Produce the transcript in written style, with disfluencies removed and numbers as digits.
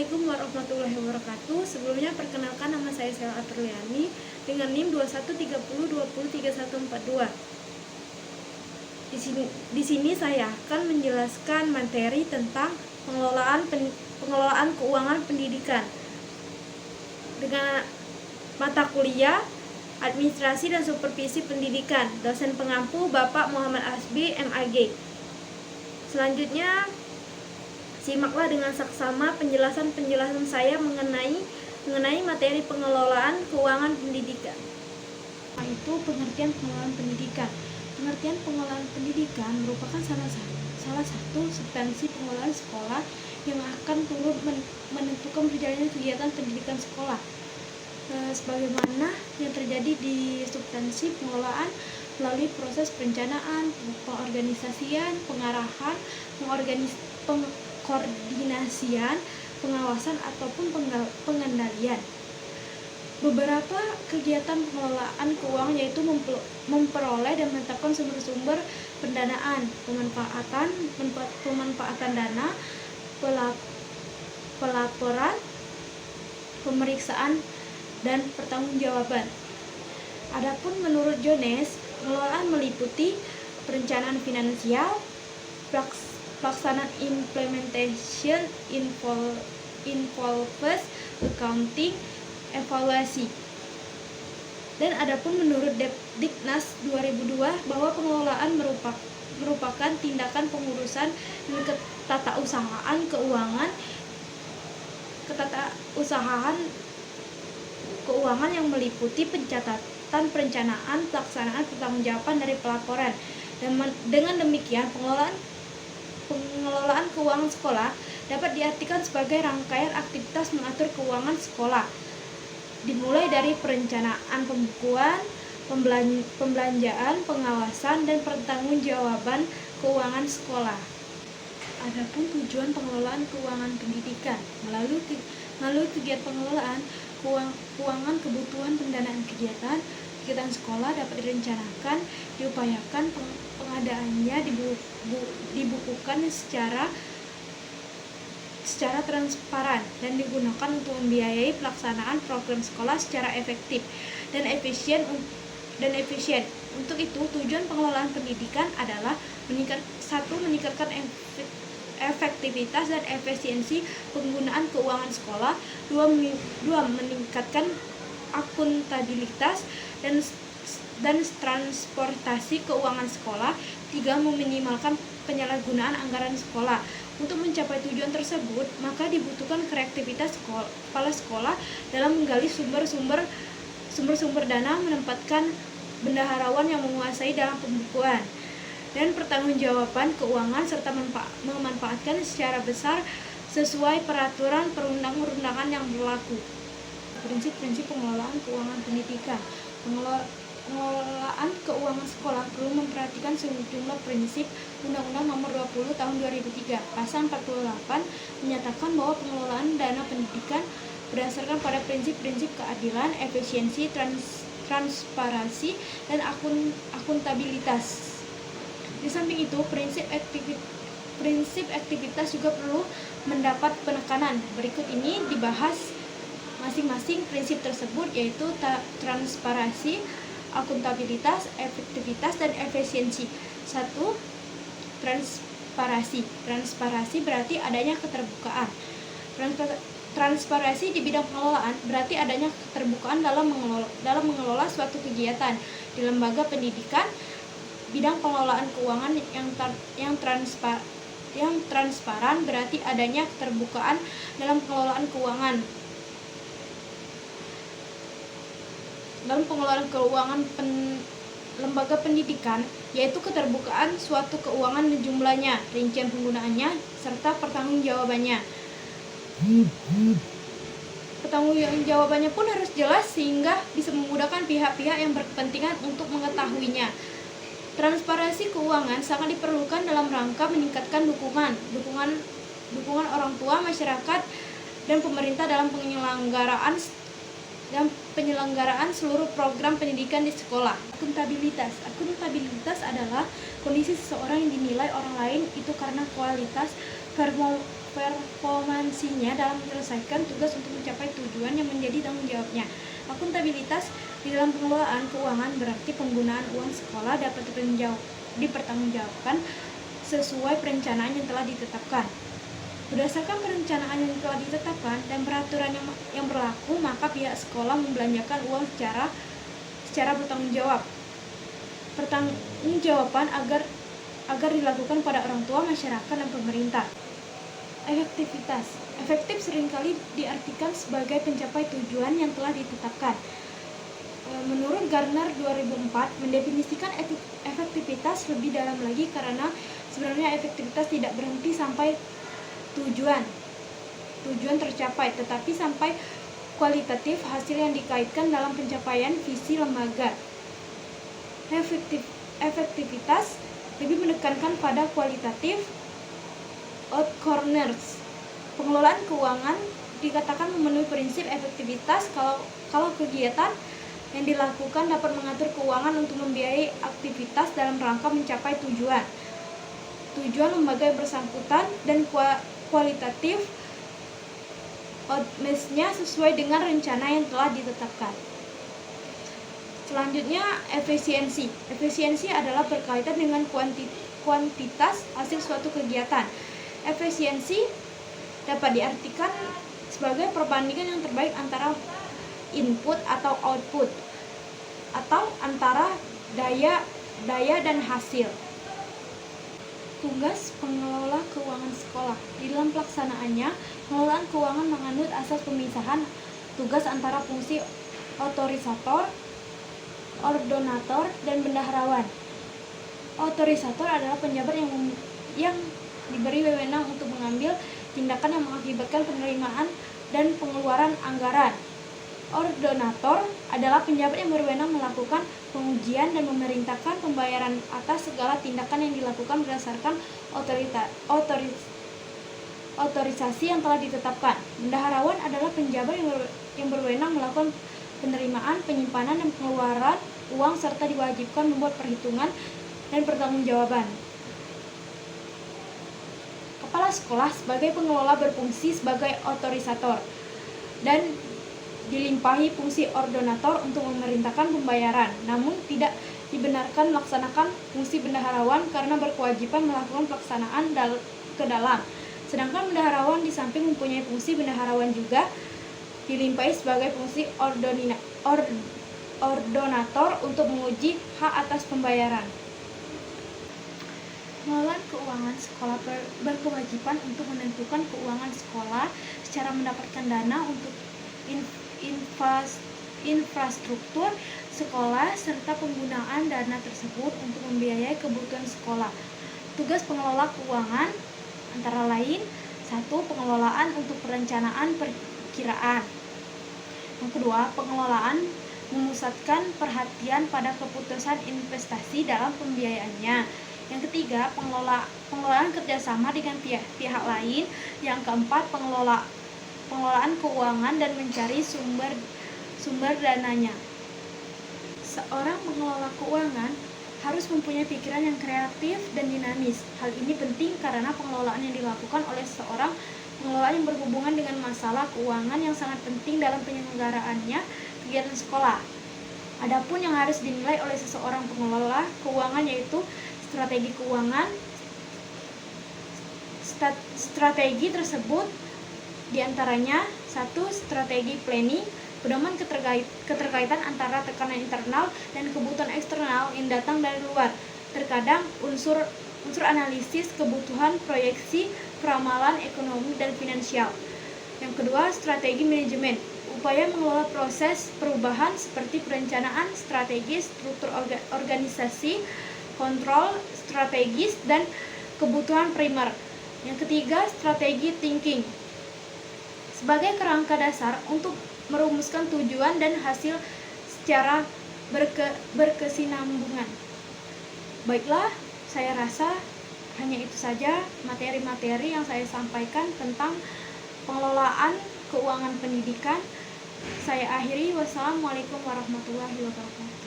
Assalamualaikum warahmatullahi wabarakatuh. Sebelumnya perkenalkan, nama saya Sela Apriani dengan NIM 2130203142. Di sini saya akan menjelaskan materi tentang pengelolaan keuangan pendidikan dengan mata kuliah Administrasi dan Supervisi Pendidikan. Dosen pengampu Bapak Muhammad Asbi, MAG. Selanjutnya simaklah dengan saksama penjelasan saya mengenai materi pengelolaan keuangan pendidikan. Yaitu pengertian pengelolaan pendidikan. Pengertian pengelolaan pendidikan merupakan salah satu substansi pengelolaan sekolah yang akan turut menentukan berjalannya kegiatan pendidikan sekolah. Sebagaimana yang terjadi di substansi pengelolaan melalui proses perencanaan, pengorganisasian, pengarahan, koordinasian, pengawasan ataupun pengendalian. Beberapa kegiatan pengelolaan keuangan yaitu memperoleh dan menetapkan sumber-sumber pendanaan, pemanfaatan dana, pelaporan, pemeriksaan, dan pertanggungjawaban. Adapun menurut Jones, pengelolaan meliputi perencanaan finansial, pelaksanaan implementation, involves accounting, evaluasi. Dan adapun menurut Diknas 2002 bahwa pengelolaan merupakan tindakan pengurusan dan ketatausahaan keuangan yang meliputi pencatatan, perencanaan, pelaksanaan, pertanggungjawaban dari pelaporan. Dengan demikian, pengelolaan keuangan sekolah dapat diartikan sebagai rangkaian aktivitas mengatur keuangan sekolah, dimulai dari perencanaan pembukuan, pembelanjaan, pengawasan, dan pertanggungjawaban keuangan sekolah. Adapun tujuan pengelolaan keuangan pendidikan melalui kegiatan pengelolaan keuangan kebutuhan pendanaan kegiatan sekolah dapat direncanakan, diupayakan pengadaannya dibukukan secara transparan dan digunakan untuk membiayai pelaksanaan program sekolah secara efektif dan efisien. Untuk itu, tujuan pengelolaan pendidikan adalah meningkatkan efektivitas dan efisiensi penggunaan keuangan sekolah, 2 meningkatkan akuntabilitas dan transportasi keuangan sekolah, 3 meminimalkan penyalahgunaan anggaran sekolah. Untuk mencapai tujuan tersebut, maka dibutuhkan kreativitas kepala sekolah dalam menggali sumber-sumber dana, menempatkan bendaharawan yang menguasai dalam pembukuan dan pertanggungjawaban keuangan, serta memanfaatkan secara besar sesuai peraturan perundang-undangan yang berlaku. Prinsip-prinsip pengelolaan keuangan pendidikan. Pengelolaan keuangan sekolah perlu memperhatikan sejumlah prinsip. Undang-Undang Nomor 20 Tahun 2003 Pasal 48 menyatakan bahwa pengelolaan dana pendidikan berdasarkan pada prinsip-prinsip keadilan, efisiensi, transparansi, dan akuntabilitas. Di samping itu, prinsip aktivitas juga perlu mendapat penekanan. Berikut ini dibahas masing-masing prinsip tersebut, yaitu transparansi, akuntabilitas, efektivitas, dan efisiensi. 1. Transparansi berarti adanya keterbukaan. Transparansi di bidang pengelolaan berarti adanya keterbukaan dalam mengelola suatu kegiatan di lembaga pendidikan. Bidang pengelolaan keuangan yang transparan berarti adanya keterbukaan dalam pengelolaan keuangan. Dalam pengelolaan keuangan lembaga pendidikan, yaitu keterbukaan suatu keuangan dan jumlahnya, rincian penggunaannya, serta pertanggungjawabannya. Pertanggungjawabannya pun harus jelas sehingga bisa memudahkan pihak-pihak yang berkepentingan untuk mengetahuinya. Transparansi keuangan sangat diperlukan dalam rangka meningkatkan dukungan orang tua, masyarakat, dan pemerintah dalam penyelenggaraan seluruh program pendidikan di sekolah. Akuntabilitas adalah kondisi seseorang yang dinilai orang lain itu karena kualitas performansinya dalam menyelesaikan tugas untuk mencapai tujuan yang menjadi tanggung jawabnya. Akuntabilitas di dalam pengelolaan keuangan berarti penggunaan uang sekolah dapat dipertanggungjawabkan sesuai perencanaan yang telah ditetapkan. Berdasarkan perencanaan yang telah ditetapkan dan peraturan yang berlaku, maka pihak sekolah membelanjakan uang secara bertanggung jawab. Pertanggungjawaban agar dilakukan pada orang tua, masyarakat, dan pemerintah. Efektivitas. Efektif seringkali diartikan sebagai pencapai tujuan yang telah ditetapkan. Menurut Gartner 2004, mendefinisikan efektivitas lebih dalam lagi karena sebenarnya efektivitas tidak berhenti sampai tujuan tercapai, tetapi sampai kualitatif hasil yang dikaitkan dalam pencapaian visi lembaga. Efektivitas lebih menekankan pada kualitatif outcomes. Pengelolaan keuangan dikatakan memenuhi prinsip efektivitas kalau kegiatan yang dilakukan dapat mengatur keuangan untuk membiayai aktivitas dalam rangka mencapai tujuan lembaga yang bersangkutan, dan kualitatif outcomes-nya sesuai dengan rencana yang telah ditetapkan. Selanjutnya, efisiensi. Efisiensi adalah berkaitan dengan kuantitas hasil suatu kegiatan. Efisiensi dapat diartikan sebagai perbandingan yang terbaik antara input atau output, atau antara daya dan hasil. Tugas pengelola keuangan sekolah. Di dalam pelaksanaannya, pengelolaan keuangan menganut asas pemisahan tugas antara fungsi otorisator, ordonator, dan bendaharawan. Otorisator adalah penjabat yang diberi wewenang untuk mengambil tindakan yang mengakibatkan penerimaan dan pengeluaran anggaran. Ordonator adalah penjabat yang berwenang melakukan pengujian dan memerintahkan pembayaran atas segala tindakan yang dilakukan berdasarkan otorisasi yang telah ditetapkan. Bendaharawan adalah penjabat yang berwenang melakukan penerimaan, penyimpanan, dan pengeluaran uang serta diwajibkan membuat perhitungan dan pertanggungjawaban. Kepala sekolah sebagai pengelola berfungsi sebagai otorisator dan dilimpahi fungsi ordonator untuk memerintahkan pembayaran, namun tidak dibenarkan melaksanakan fungsi bendaharawan karena berkewajiban melakukan pelaksanaan ke dalam. Sedangkan bendaharawan di samping mempunyai fungsi bendaharawan juga dilimpahi sebagai fungsi ordonator untuk menguji hak atas pembayaran. Pengelolaan keuangan sekolah berkewajiban untuk menentukan keuangan sekolah secara mendapatkan dana untuk infrastruktur sekolah serta penggunaan dana tersebut untuk membiayai kebutuhan sekolah. Tugas pengelola keuangan antara lain: 1. Pengelolaan untuk perencanaan perkiraan. Yang kedua, pengelolaan memusatkan perhatian pada keputusan investasi dalam pembiayaannya. Yang ketiga, pengelolaan kerjasama dengan pihak lain. Yang keempat, pengelolaan keuangan dan mencari sumber dananya. Seorang pengelola keuangan harus mempunyai pikiran yang kreatif dan dinamis. Hal ini penting karena pengelolaan yang dilakukan oleh seorang pengelola yang berhubungan dengan masalah keuangan yang sangat penting dalam penyelenggaraannya kegiatan sekolah. Adapun yang harus dinilai oleh seseorang pengelola keuangan yaitu strategi keuangan. Strategi tersebut diantaranya: 1. Strategi planning, pedoman keterkaitan antara tekanan internal dan kebutuhan eksternal yang datang dari luar. Terkadang unsur analisis kebutuhan, proyeksi, peramalan ekonomi dan finansial. Yang kedua, strategi manajemen, upaya mengelola proses perubahan seperti perencanaan strategis, struktur organisasi, kontrol strategis, dan kebutuhan primer. Yang ketiga, strategi thinking, sebagai kerangka dasar untuk merumuskan tujuan dan hasil secara berkesinambungan. Baiklah, saya rasa hanya itu saja materi-materi yang saya sampaikan tentang pengelolaan keuangan pendidikan. Saya akhiri. Wassalamualaikum warahmatullahi wabarakatuh.